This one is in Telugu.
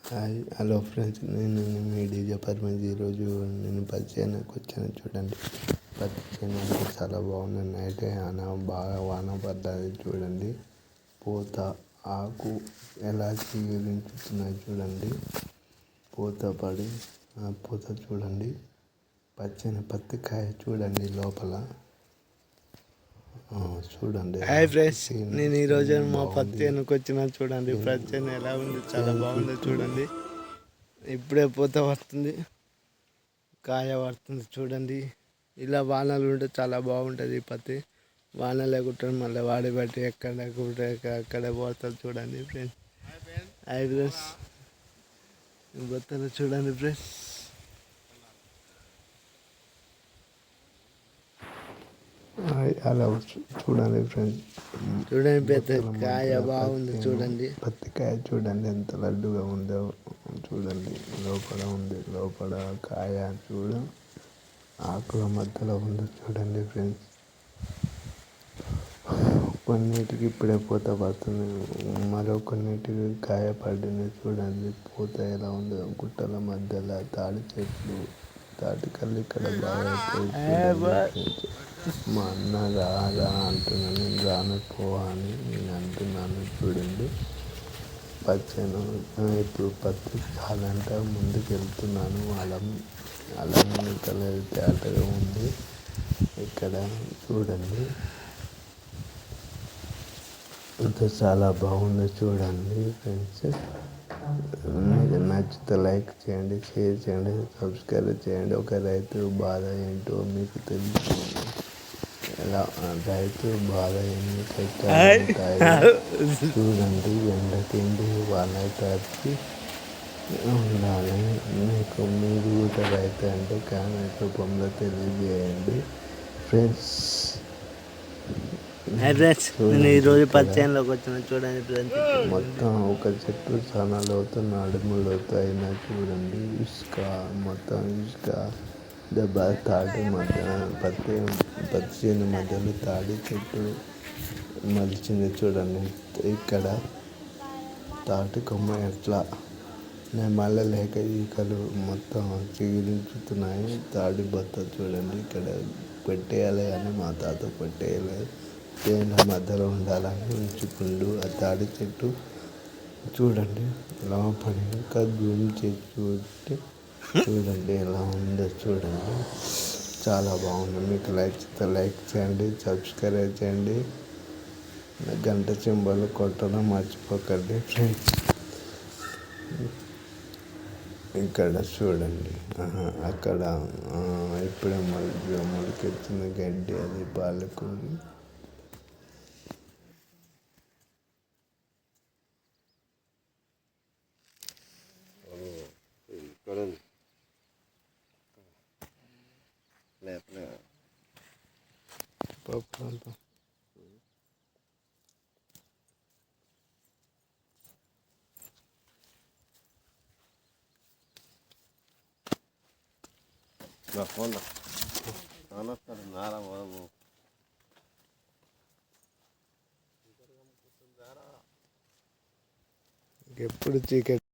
హాయ్ హలో ఫ్రెండ్స్, నేను మీ డీజే పర్మేజ్. ఈరోజు నేను పత్తి చేనుకి వచ్చాను. చూడండి, పత్తి చేను అంటే చాలా బాగుంది. నైట్ బాగా వాన పడ్డది. చూడండి, పూత ఆకు ఎలా చిగురించుతున్నాయి. చూడండి, పూత పడి పూత చూడండి, పచ్చని పత్తికాయ చూడండి లోపల. చూడండి. హాయ్ ఫ్రెండ్స్, నేను ఈరోజు మా పత్తి చేనుకి వచ్చిన. చూడండి, పత్తి చేను ఎలా ఉంది, చాలా బాగుంది. చూడండి, ఇప్పుడే పూత పడుతుంది, కాయ పడుతుంది. చూడండి, ఇలా వానలు ఉంటే చాలా బాగుంటుంది. పత్తి వాన లేకుంటే మళ్ళీ వాడి బట్టి ఎక్కడ లేకుంటే అక్కడ పోతుంది. చూడండి ఫ్రెండ్స్, హాయ్ ఫ్రెండ్స్, బొత్తలు చూడండి ఫ్రెండ్స్. అలా చూడండి ఫ్రెండ్స్, చూడండి పెద్ద కాయ బాగుంది. చూడండి, పత్తికాయ చూడండి ఎంత లడ్డుగా ఉందో. చూడండి, లోపల ఉంది, లోపల కాయ ఆకుల మధ్యలో ఉంది. చూడండి ఫ్రెండ్స్, కొన్నిటికి ఇప్పుడే పూత పడుతుంది, మరో కొన్నిటికి కాయ పడింది. చూడండి, పూత ఎలా ఉందో. గుట్టల మధ్యలో తాడి చెట్లు, తాటికల్లి ఇక్కడ బాగా. మా అన్న రా అంటున్నాను, నేను రానపో అని నేను అంటున్నాను. చూడండి, పచ్చను ఇప్పుడు పత్తి చాలంట ముందుకు వెళ్తున్నాను. అలా తేటగా ఉంది. ఇక్కడ చూడండి, అంత చాలా బాగుంది. చూడండి ఫ్రెండ్స్, మీకు నచ్చితే లైక్ చేయండి, షేర్ చేయండి, సబ్స్క్రైబ్ చేయండి. ఒక రైతు బాధ ఏంటో మీకు తెలుసు. ఎలా రైతు బాధ ఎన్ని కష్టాలు ఉంటాయి. చూడండి, ఎండకిండి వాళ్ళ తప్పి ఉండాలి. మీరు కూడా రైతు అంటే కామెంట్ రూపంలో తెలియజేయండి ఫ్రెండ్స్. నేను ఈరోజు పచ్చనిలోకి వచ్చిన. చూడండి ఫ్రెండ్స్, మొత్తం ఒక చెట్టు చాలా లోతు, నడుము లోతు అయినా. చూడండి, ఇసుక మొత్తం ఇసుక దెబ్బ. తాటి మధ్య పత్తి చేను మధ్యలో తాడి చెట్టు మలిచింది. చూడండి, ఇక్కడ తాటి కొమ్మ ఎట్లా మళ్ళీ లేక ఈకలు మొత్తం చిగురించుతున్నాయి. తాడి బత్త చూడండి, ఇక్కడ పెట్టేయాలి అని మా తాత పెట్టేయలేదు. చేనుల మధ్యలో ఉండాలని ఉంచుకుండు. ఆ తాడి చెట్టు చూడండి ఎలా పడి, ఇంకా భూమి చూస్తే చూడండి ఎలా ఉందో. చూడండి, చాలా బాగుంది. మీకు లైక్ చేయండి, సబ్స్క్రైబ్ చేయండి, గంట సింబల్ కొట్టడం మర్చిపోకండి ఫ్రెండ్స్. ఇక్కడ చూడండి, అక్కడ ఇప్పుడే మొలకెత్తిన గడ్డి, అది పాలకూరి. ఎప్పుడు చీకటి